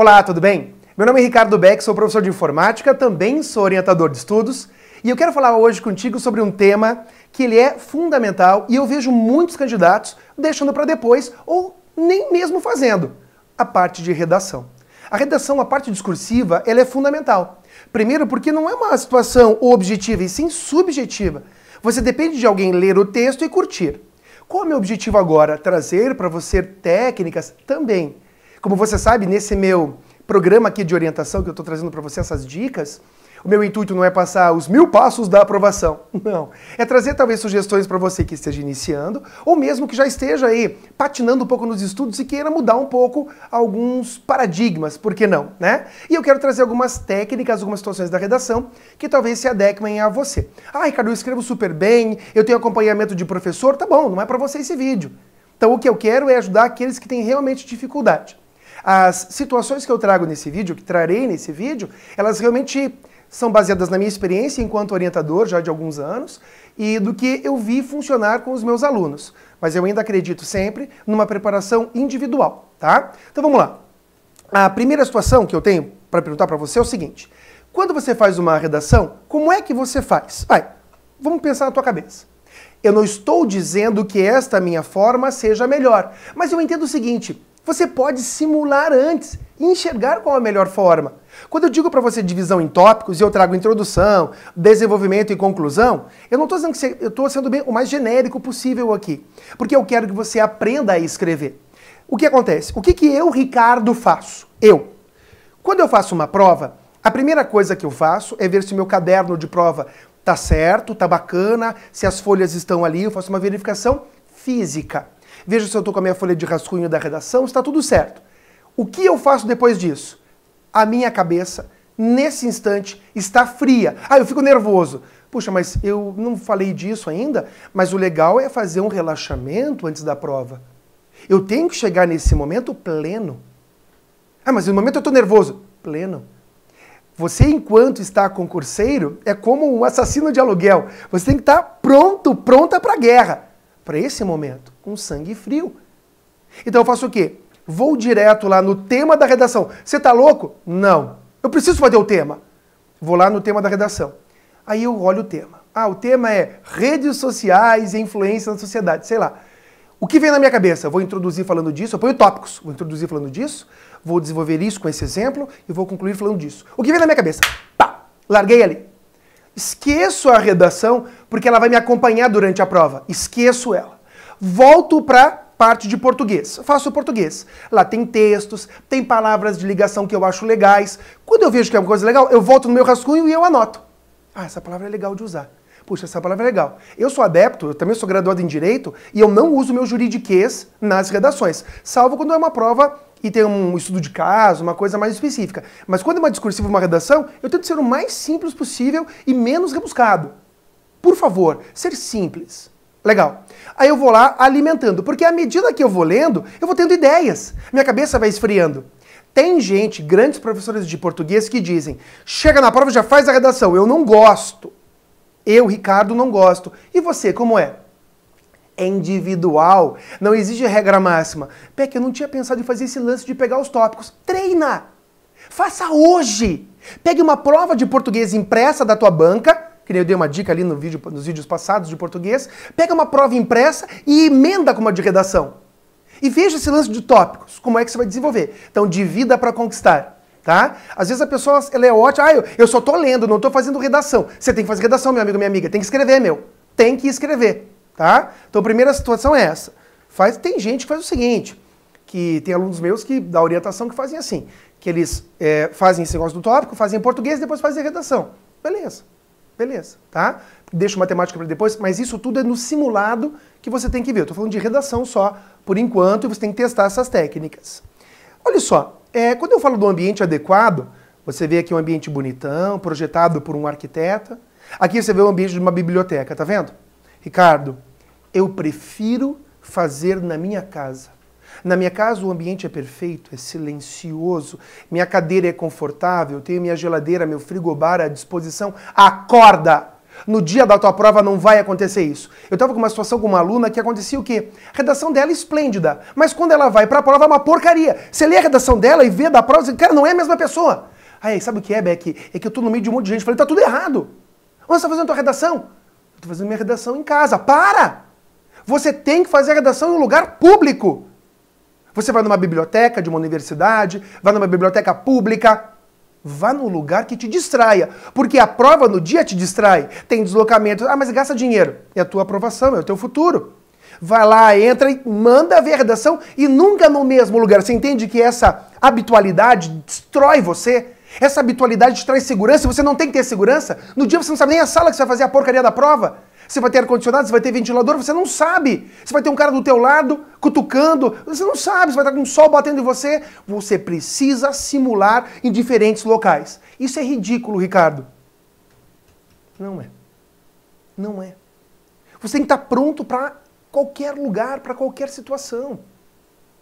Olá, tudo bem? Meu nome é Ricardo Beck, sou professor de informática, também sou orientador de estudos e eu quero falar hoje contigo sobre um tema que ele é fundamental e eu vejo muitos candidatos deixando para depois ou nem mesmo fazendo, a parte de redação. A redação, a parte discursiva, ela é fundamental. Primeiro porque não é uma situação objetiva e sim subjetiva. Você depende de alguém ler o texto e curtir. Qual é o meu objetivo agora? Trazer para você técnicas também. Como você sabe, nesse meu programa aqui de orientação, que eu estou trazendo para você essas dicas, o meu intuito não é passar os 1000 passos da aprovação, não. É trazer talvez sugestões para você que esteja iniciando, ou mesmo que já esteja aí patinando um pouco nos estudos e queira mudar um pouco alguns paradigmas, por que não, né? E eu quero trazer algumas técnicas, algumas situações da redação que talvez se adequem a você. Ah, Ricardo, eu escrevo super bem, eu tenho acompanhamento de professor, tá bom, não é para você esse vídeo. Então o que eu quero é ajudar aqueles que têm realmente dificuldade. As situações que eu trago nesse vídeo, que trarei nesse vídeo, elas realmente são baseadas na minha experiência enquanto orientador já de alguns anos e do que eu vi funcionar com os meus alunos. Mas eu ainda acredito sempre numa preparação individual, tá? Então vamos lá. A primeira situação que eu tenho para perguntar para você é o seguinte. Quando você faz uma redação, como é que você faz? Vamos pensar na tua cabeça. Eu não estou dizendo que esta minha forma seja melhor, mas eu entendo o seguinte. Você pode simular antes e enxergar qual a melhor forma. Quando eu digo para você divisão em tópicos e eu trago introdução, desenvolvimento e conclusão, eu não estou dizendo que eu estou sendo o mais genérico possível aqui. Porque eu quero que você aprenda a escrever. O que acontece? O que eu, Ricardo, faço? Quando eu faço uma prova, a primeira coisa que eu faço é ver se o meu caderno de prova está certo, está bacana, se as folhas estão ali, eu faço uma verificação física. Veja se eu estou com a minha folha de rascunho da redação, está tudo certo. O que eu faço depois disso? A minha cabeça, nesse instante, está fria. Eu fico nervoso. Puxa, mas eu não falei disso ainda, mas o legal é fazer um relaxamento antes da prova. Eu tenho que chegar nesse momento pleno. Mas no momento eu estou nervoso. Pleno. Você, enquanto está concurseiro, é como um assassino de aluguel. Você tem que estar pronta para a guerra. Para esse momento, com sangue frio. Então eu faço o quê? Vou direto lá no tema da redação. Você tá louco? Não. Eu preciso fazer o tema. Vou lá no tema da redação. Aí eu olho o tema. O tema é redes sociais e influência na sociedade, sei lá. O que vem na minha cabeça? Vou introduzir falando disso, eu ponho tópicos. Vou introduzir falando disso, vou desenvolver isso com esse exemplo e vou concluir falando disso. O que vem na minha cabeça? Larguei ali. Esqueço a redação, porque ela vai me acompanhar durante a prova. Esqueço ela. Volto para parte de português. Faço o português. Lá tem textos, tem palavras de ligação que eu acho legais. Quando eu vejo que é uma coisa legal, eu volto no meu rascunho e eu anoto. Essa palavra é legal de usar. Puxa, essa palavra é legal. Eu sou adepto, eu também sou graduado em Direito, e eu não uso meu juridiquês nas redações. Salvo quando é uma prova e tem um estudo de caso, uma coisa mais específica. Mas quando é uma discursiva, uma redação, eu tento ser o mais simples possível e menos rebuscado. Por favor, ser simples. Legal. Aí eu vou lá alimentando, porque à medida que eu vou lendo, eu vou tendo ideias. Minha cabeça vai esfriando. Tem gente, grandes professores de português, que dizem, chega na prova e já faz a redação. Eu não gosto. Eu, Ricardo, não gosto. E você, como é? É individual, não exige regra máxima. Peck, eu não tinha pensado em fazer esse lance de pegar os tópicos. Treina! Faça hoje! Pegue uma prova de português impressa da tua banca, que nem eu dei uma dica ali nos vídeos passados de português, pega uma prova impressa e emenda com uma de redação. E veja esse lance de tópicos, como é que você vai desenvolver. Então, divida para conquistar. Tá? Às vezes a pessoa ela é ótima, eu só tô lendo, não tô fazendo redação. Você tem que fazer redação, meu amigo, minha amiga, tem que escrever, Tem que escrever. Tá? Então a primeira situação é essa. Tem gente que faz o seguinte, que tem alunos meus que da orientação que fazem assim, que eles fazem esse negócio do tópico, fazem em português e depois fazem a redação. Beleza, tá? Deixa matemática para depois, mas isso tudo é no simulado que você tem que ver. Eu tô falando de redação só, por enquanto, e você tem que testar essas técnicas. Olha só, quando eu falo do ambiente adequado, você vê aqui um ambiente bonitão, projetado por um arquiteto. Aqui você vê o ambiente de uma biblioteca, tá vendo? Ricardo, eu prefiro fazer na minha casa. Na minha casa o ambiente é perfeito, é silencioso, minha cadeira é confortável, tenho minha geladeira, meu frigobar à disposição. Acorda! No dia da tua prova não vai acontecer isso. Eu estava com uma situação com uma aluna que acontecia o quê? A redação dela é esplêndida, mas quando ela vai para a prova é uma porcaria. Você lê a redação dela e vê da prova, você, cara, não é a mesma pessoa. Aí, sabe o que é, Beck? É que eu tô no meio de um monte de gente. Falei, tá tudo errado. Onde você tá fazendo a tua redação? Eu tô fazendo minha redação em casa. Para! Você tem que fazer a redação em um lugar público. Você vai numa biblioteca de uma universidade, vai numa biblioteca pública, vá num lugar que te distraia. Porque a prova no dia te distrai. Tem deslocamento. Ah, mas gasta dinheiro. É a tua aprovação, é o teu futuro. Vai lá, entra e manda ver a redação e nunca no mesmo lugar. Você entende que essa habitualidade destrói você? Essa habitualidade te traz segurança e você não tem que ter segurança. No dia você não sabe nem a sala que você vai fazer a porcaria da prova. Você vai ter ar-condicionado, você vai ter ventilador, você não sabe. Você vai ter um cara do teu lado, cutucando, você não sabe, você vai estar com um sol batendo em você. Você precisa simular em diferentes locais. Isso é ridículo, Ricardo. Não é. Não é. Você tem que estar pronto para qualquer lugar, para qualquer situação.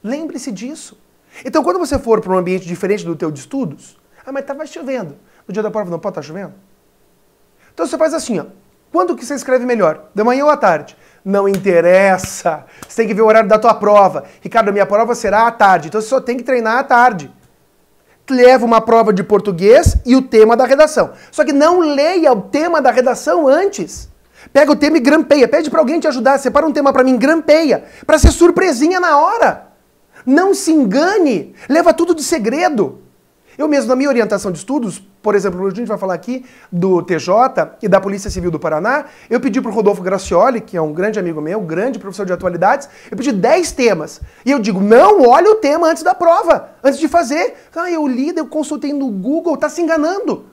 Lembre-se disso. Então, quando você for para um ambiente diferente do teu de estudos, ah, mas estava chovendo. No dia da prova não pode estar chovendo? Então você faz assim, ó. Quando que você escreve melhor? De manhã ou à tarde? Não interessa. Você tem que ver o horário da tua prova. Ricardo, a minha prova será à tarde. Então você só tem que treinar à tarde. Leva uma prova de português e o tema da redação. Só que não leia o tema da redação antes. Pega o tema e grampeia. Pede para alguém te ajudar. Separa um tema para mim, grampeia. Para ser surpresinha na hora. Não se engane. Leva tudo de segredo. Eu mesmo, na minha orientação de estudos, por exemplo, a gente vai falar aqui do TJ e da Polícia Civil do Paraná, eu pedi para o Rodolfo Gracioli, que é um grande amigo meu, um grande professor de atualidades, eu pedi 10 temas. E eu digo, não olha o tema antes da prova, antes de fazer. Ah, eu li, eu consultei no Google, tá se enganando.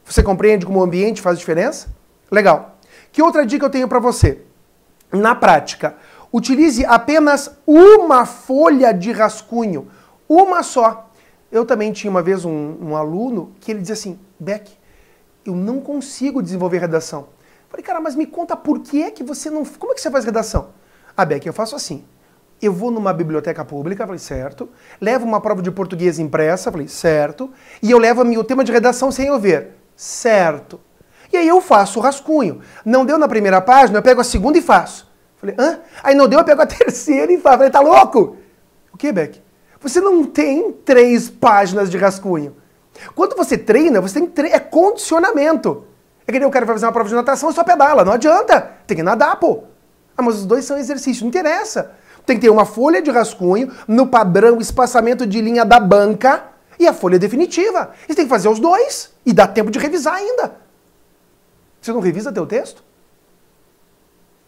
Você compreende como o ambiente faz diferença? Legal. Que outra dica eu tenho para você? Na prática, utilize apenas uma folha de rascunho, uma só. Eu também tinha uma vez um aluno que ele dizia assim, Beck, eu não consigo desenvolver redação. Falei, cara, mas me conta por que é que você não... Como é que você faz redação? Ah, Beck, eu faço assim. Eu vou numa biblioteca pública, falei, certo. Levo uma prova de português impressa, falei, certo. E eu levo o tema de redação sem eu ver, certo. E aí eu faço o rascunho. Não deu na primeira página, eu pego a segunda e faço. Falei, hã? Aí não deu, eu pego a terceira e faço. Falei, tá louco? O que, Beck? Você não tem 3 páginas de rascunho. Quando você treina, você tem é condicionamento. É que nem o cara vai fazer uma prova de natação e só pedala. Não adianta. Tem que nadar, pô. Ah, mas os dois são exercícios. Não interessa. Tem que ter uma folha de rascunho no padrão espaçamento de linha da banca e a folha definitiva. Você tem que fazer os dois. E dá tempo de revisar ainda. Você não revisa teu texto?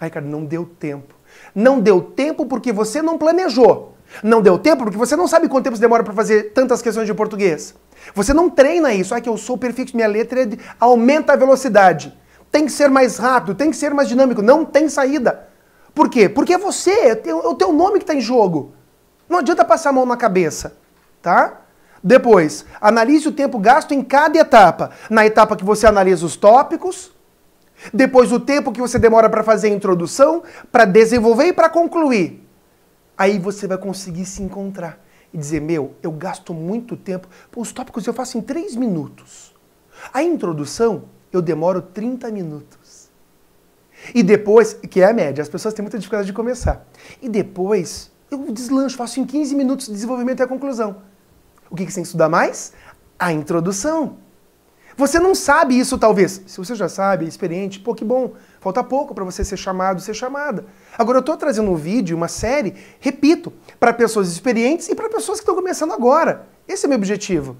Ai, cara, não deu tempo. Não deu tempo porque você não planejou. Não deu tempo porque você não sabe quanto tempo você demora para fazer tantas questões de português. Você não treina isso. Ah, que eu sou perfeito, minha letra é aumenta a velocidade. Tem que ser mais rápido, tem que ser mais dinâmico. Não tem saída. Por quê? Porque é você, é o teu nome que está em jogo. Não adianta passar a mão na cabeça, tá? Depois, analise o tempo gasto em cada etapa. Na etapa que você analisa os tópicos, depois o tempo que você demora para fazer a introdução, para desenvolver e para concluir. Aí você vai conseguir se encontrar e dizer, meu, eu gasto muito tempo. Pô, os tópicos eu faço em 3 minutos. A introdução eu demoro 30 minutos. E depois, que é a média, as pessoas têm muita dificuldade de começar. E depois eu deslancho, faço em 15 minutos de desenvolvimento e a conclusão. O que você tem que estudar mais? A introdução. Você não sabe isso, talvez. Se você já sabe, é experiente, pô, que bom. Falta pouco para você ser chamado, ser chamada. Agora, eu estou trazendo um vídeo, uma série, repito, para pessoas experientes e para pessoas que estão começando agora. Esse é o meu objetivo.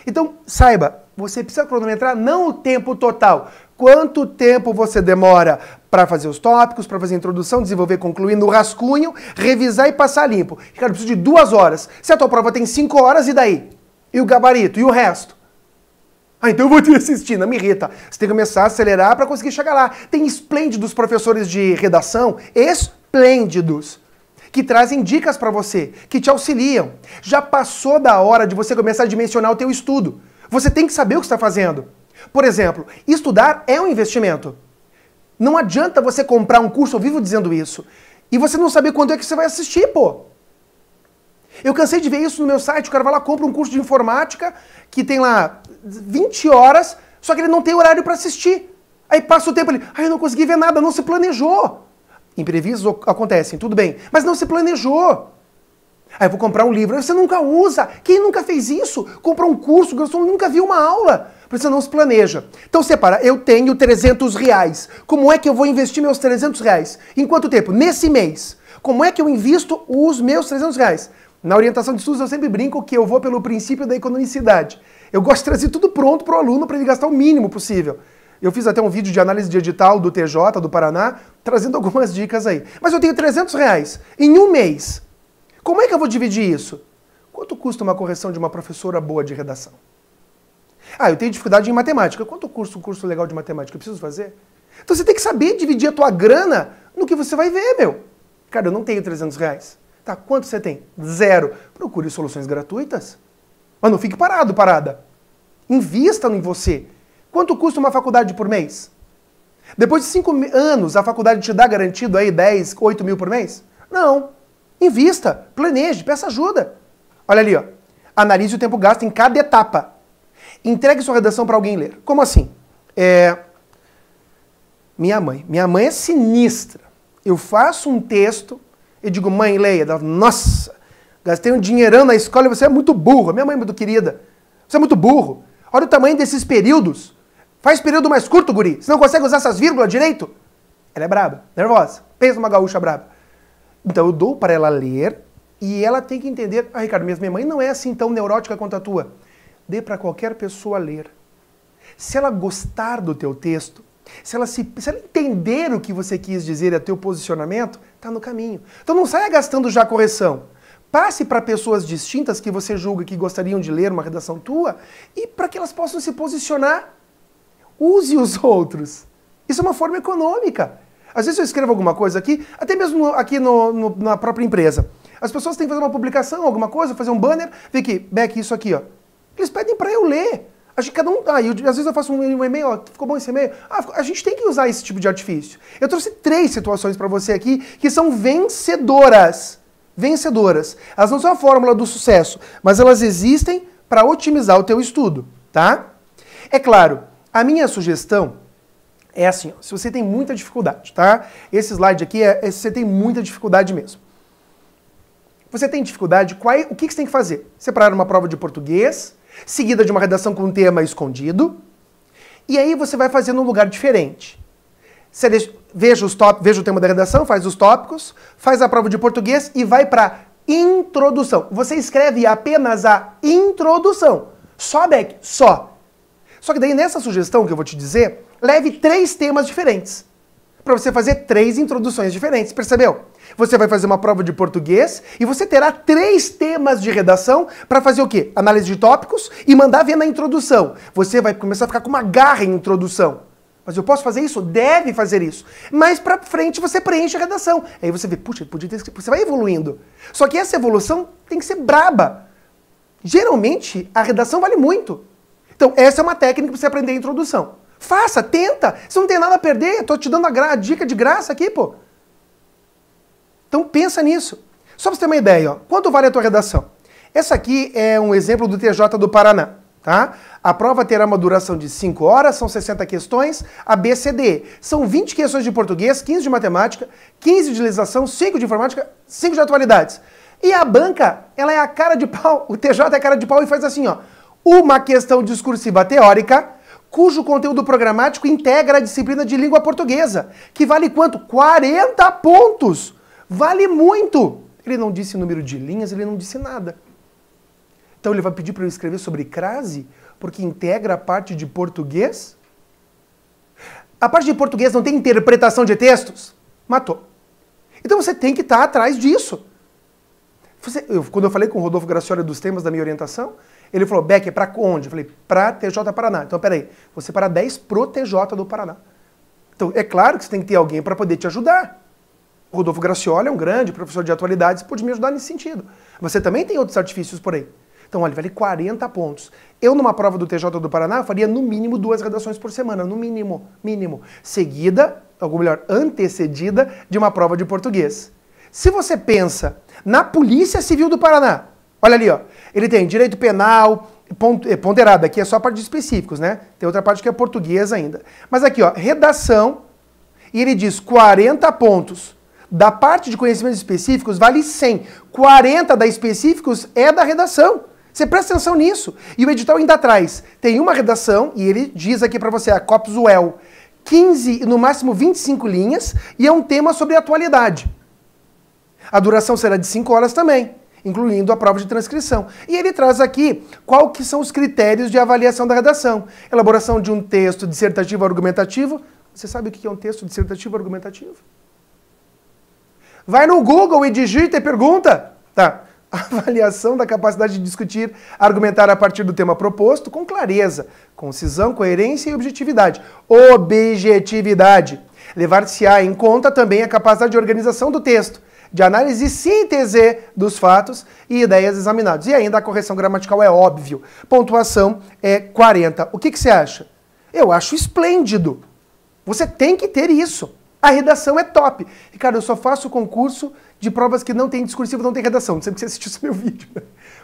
Então, saiba, você precisa cronometrar não o tempo total. Quanto tempo você demora para fazer os tópicos, para fazer a introdução, desenvolver, concluir no rascunho, revisar e passar limpo. Ricardo, eu preciso de 2 horas. Se a tua prova tem 5 horas, e daí? E o gabarito? E o resto? Ah, então eu vou te assistir, não me irrita. Você tem que começar a acelerar para conseguir chegar lá. Tem esplêndidos professores de redação, esplêndidos, que trazem dicas para você, que te auxiliam. Já passou da hora de você começar a dimensionar o teu estudo. Você tem que saber o que está fazendo. Por exemplo, estudar é um investimento. Não adianta você comprar um curso, eu vivo dizendo isso, e você não saber quando é que você vai assistir, pô. Eu cansei de ver isso no meu site, o cara vai lá, compra um curso de informática, que tem lá 20 horas, só que ele não tem horário para assistir. Aí passa o tempo ali, eu não consegui ver nada, não se planejou. Imprevistos acontecem, tudo bem, mas não se planejou. Aí eu vou comprar um livro, você nunca usa. Quem nunca fez isso? Comprou um curso, nunca viu uma aula. Você não se planeja. Então separa, eu tenho R$300. Como é que eu vou investir meus R$300? Em quanto tempo? Nesse mês. Como é que eu invisto os meus R$300? Na orientação de estudos eu sempre brinco que eu vou pelo princípio da economicidade. Eu gosto de trazer tudo pronto para o aluno para ele gastar o mínimo possível. Eu fiz até um vídeo de análise de edital do TJ, do Paraná, trazendo algumas dicas aí. Mas eu tenho R$300 em um mês. Como é que eu vou dividir isso? Quanto custa uma correção de uma professora boa de redação? Eu tenho dificuldade em matemática. Quanto custa um curso legal de matemática? Eu preciso fazer? Então você tem que saber dividir a tua grana no que você vai ver, meu. Cara, eu não tenho R$300. Tá, quanto você tem? 0. Procure soluções gratuitas. Mas não fique parada. Invista em você. Quanto custa uma faculdade por mês? Depois de 5 anos, a faculdade te dá garantido aí 10, 8 mil por mês? Não. Invista, planeje, peça ajuda. Olha ali, ó. Analise o tempo gasto em cada etapa. Entregue sua redação para alguém ler. Como assim? Minha mãe é sinistra. Eu faço um texto e digo, mãe, leia. Ela, nossa, gastei um dinheirão na escola e você é muito burro. Minha mãe é muito querida. Você é muito burro. Olha o tamanho desses períodos. Faz período mais curto, guri. Você não consegue usar essas vírgulas direito? Ela é braba, nervosa. Pensa numa gaúcha braba. Então eu dou para ela ler e ela tem que entender, Ricardo, minha mãe não é assim tão neurótica quanto a tua. Dê para qualquer pessoa ler. Se ela gostar do teu texto, se ela entender o que você quis dizer, o teu posicionamento, está no caminho. Então não saia gastando já a correção. Passe para pessoas distintas que você julga que gostariam de ler uma redação tua e para que elas possam se posicionar. Use os outros. Isso é uma forma econômica. Às vezes eu escrevo alguma coisa aqui, até mesmo aqui na própria empresa. As pessoas têm que fazer uma publicação, alguma coisa, fazer um banner, vem aqui, Beck, isso aqui, ó. Eles pedem para eu ler. Acho que cada um... às vezes eu faço um e-mail, ó, ficou bom esse e-mail? A gente tem que usar esse tipo de artifício. Eu trouxe 3 situações para você aqui que são vencedoras. Vencedoras. Elas não são a fórmula do sucesso, mas elas existem para otimizar o teu estudo, tá? É claro, a minha sugestão é assim, ó, se você tem muita dificuldade, tá? Esse slide aqui se você tem muita dificuldade mesmo. Você tem dificuldade, o que você tem que fazer? Separar uma prova de português, seguida de uma redação com um tema escondido, e aí você vai fazer num lugar diferente. Veja o tema da redação, faz os tópicos, faz a prova de português e vai para introdução. Você escreve apenas a introdução. Só, Beck, só. Só que daí nessa sugestão que eu vou te dizer, leve 3 temas diferentes. Para você fazer 3 introduções diferentes, percebeu? Você vai fazer uma prova de português e você terá 3 temas de redação para fazer o quê? Análise de tópicos e mandar ver na introdução. Você vai começar a ficar com uma garra em introdução. Mas eu posso fazer isso? Deve fazer isso. Mais pra frente você preenche a redação. Aí você vê, puxa, podia ter... Você vai evoluindo. Só que essa evolução tem que ser braba. Geralmente, a redação vale muito. Então, essa é uma técnica para você aprender a introdução. Faça, tenta. Você não tem nada a perder. Eu tô te dando a dica de graça aqui, pô. Então, pensa nisso. Só para você ter uma ideia, ó. Quanto vale a tua redação? Essa aqui é um exemplo do TJ do Paraná. Tá? A prova terá uma duração de 5 horas, são 60 questões, A, B, C, D. São 20 questões de português, 15 de matemática, 15 de legislação, 5 de informática, 5 de atualidades. E a banca, ela é a cara de pau, o TJ é a cara de pau e faz assim, ó. Uma questão discursiva teórica, cujo conteúdo programático integra a disciplina de língua portuguesa, que vale quanto? 40 pontos! Vale muito! Ele não disse número de linhas, ele não disse nada. Então ele vai pedir para eu escrever sobre crase, porque integra a parte de português? A parte de português não tem interpretação de textos? Matou. Então você tem que estar atrás disso. Quando eu falei com o Rodolfo Gracioli dos temas da minha orientação, ele falou, Beck, é para onde? Eu falei, para TJ Paraná. Então peraí, você para 10 pro TJ do Paraná. Então é claro que você tem que ter alguém para poder te ajudar. O Rodolfo Gracioli é um grande professor de atualidades, pode me ajudar nesse sentido. Você também tem outros artifícios por aí. Então, olha, vale 40 pontos. Eu, numa prova do TJ do Paraná, faria no mínimo 2 redações por semana, no mínimo, seguida, ou melhor, antecedida de uma prova de português. Se você pensa na Polícia Civil do Paraná, Olha ali, ó. Ele tem direito penal, ponderado. Aqui é só a parte de específicos, né? Tem outra parte que é português ainda. Mas aqui, ó, redação. E ele diz 40 pontos. Da parte de conhecimentos específicos vale 100. 40 da específicos é da redação. Você presta atenção nisso. E o edital ainda traz. Tem uma redação, e ele diz aqui para você, a Copswell, 15, no máximo 25 linhas, e é um tema sobre atualidade. A duração será de 5 horas também, incluindo a prova de transcrição. E ele traz aqui qual que são os critérios de avaliação da redação. Elaboração de um texto dissertativo argumentativo. Você sabe o que é um texto dissertativo argumentativo? Vai no Google e digita e pergunta. Tá. Avaliação da capacidade de discutir, argumentar a partir do tema proposto com clareza, concisão, coerência e objetividade. Objetividade. Levar-se-á em conta também a capacidade de organização do texto, de análise e síntese dos fatos e ideias examinados. E ainda a correção gramatical é óbvio. Pontuação é 40. O que você acha? Eu acho esplêndido. Você tem que ter isso. A redação é top. Ricardo, eu só faço concurso de provas que não tem discursivo, não tem redação. Não sei porque você assistiu esse meu vídeo.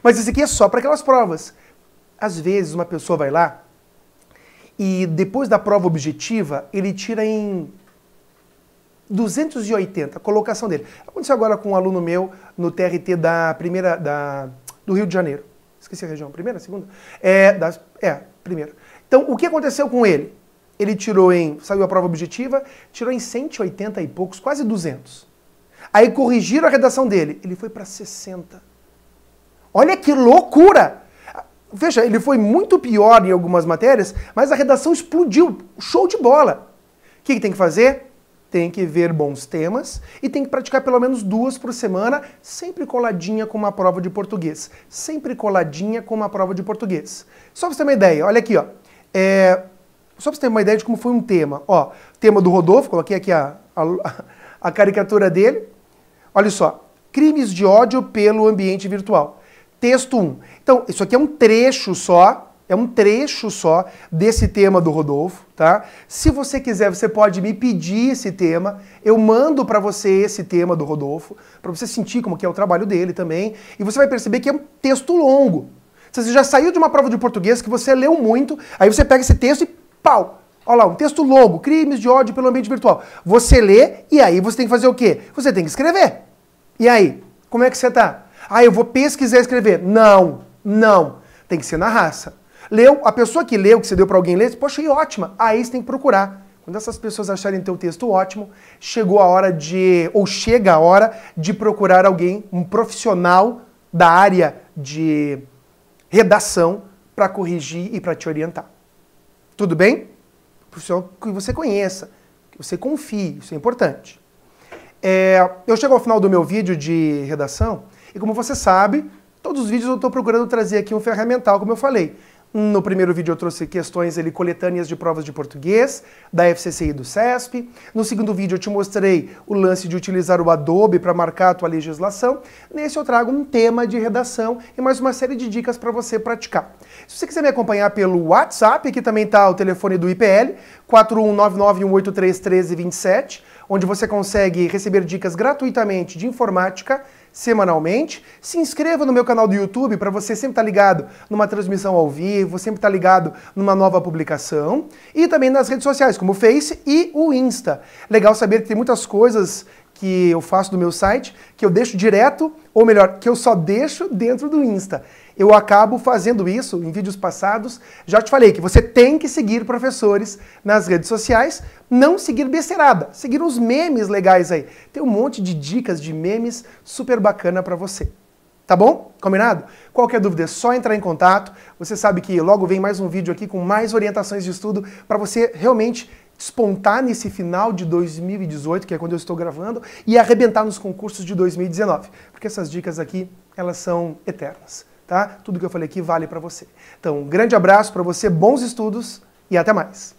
Mas esse aqui é só para aquelas provas. Às vezes uma pessoa vai lá e depois da prova objetiva, ele tira em 280, a colocação dele. Aconteceu agora com um aluno meu no TRT do Rio de Janeiro. Esqueci a região. Primeira, segunda? Primeira. Então, o que aconteceu com ele? Ele saiu a prova objetiva, tirou em 180 e poucos, quase 200. Aí corrigiram a redação dele, ele foi para 60. Olha que loucura! Veja, ele foi muito pior em algumas matérias, mas a redação explodiu, show de bola. O que tem que fazer? Tem que ver bons temas e tem que praticar pelo menos 2 por semana, sempre coladinha com uma prova de português. Sempre coladinha com uma prova de português. Só pra você ter uma ideia, olha aqui, ó. Só pra você ter uma ideia de como foi um tema. Ó, tema do Rodolfo, coloquei aqui a caricatura dele. Olha só, crimes de ódio pelo ambiente virtual. Texto 1. Então, isso aqui é um trecho só desse tema do Rodolfo, tá? Se você quiser, você pode me pedir esse tema, eu mando para você esse tema do Rodolfo, para você sentir como que é o trabalho dele também, e você vai perceber que é um texto longo. Você já saiu de uma prova de português que você leu muito, aí você pega esse texto e pau! Olha lá, um texto longo, crimes de ódio pelo ambiente virtual. Você lê e aí você tem que fazer o quê? Você tem que escrever. E aí, como é que você tá? Ah, eu vou pesquisar e escrever. Não. Tem que ser na raça. Leu, a pessoa que leu, que você deu para alguém ler, poxa, e ótima. Aí você tem que procurar. Quando essas pessoas acharem teu texto ótimo, chega a hora de procurar alguém, um profissional da área de redação para corrigir e para te orientar. Tudo bem? Profissional que você conheça, que você confie, isso é importante. Eu chego ao final do meu vídeo de redação e, como você sabe, todos os vídeos eu estou procurando trazer aqui um ferramental, como eu falei. No primeiro vídeo eu trouxe questões coletâneas de provas de português, da FCC e do CESP. No segundo vídeo eu te mostrei o lance de utilizar o Adobe para marcar a tua legislação. Nesse eu trago um tema de redação e mais uma série de dicas para você praticar. Se você quiser me acompanhar pelo WhatsApp, aqui também está o telefone do IPL, 41991831327, onde você consegue receber dicas gratuitamente de informática, semanalmente. Se inscreva no meu canal do YouTube para você sempre estar ligado numa transmissão ao vivo, sempre estar ligado numa nova publicação. E também nas redes sociais, como o Face e o Insta. Legal saber que tem muitas coisas que eu faço no meu site, que eu deixo direto, ou melhor, que eu só deixo dentro do Insta. Eu acabo fazendo isso em vídeos passados. Já te falei que você tem que seguir professores nas redes sociais, não seguir besteirada, seguir uns memes legais aí. Tem um monte de dicas de memes super bacana para você. Tá bom? Combinado? Qualquer dúvida é só entrar em contato. Você sabe que logo vem mais um vídeo aqui com mais orientações de estudo para você realmente despontar nesse final de 2018, que é quando eu estou gravando, e arrebentar nos concursos de 2019. Porque essas dicas aqui, elas são eternas. Tá? Tudo que eu falei aqui vale para você. Então, um grande abraço para você, bons estudos e até mais.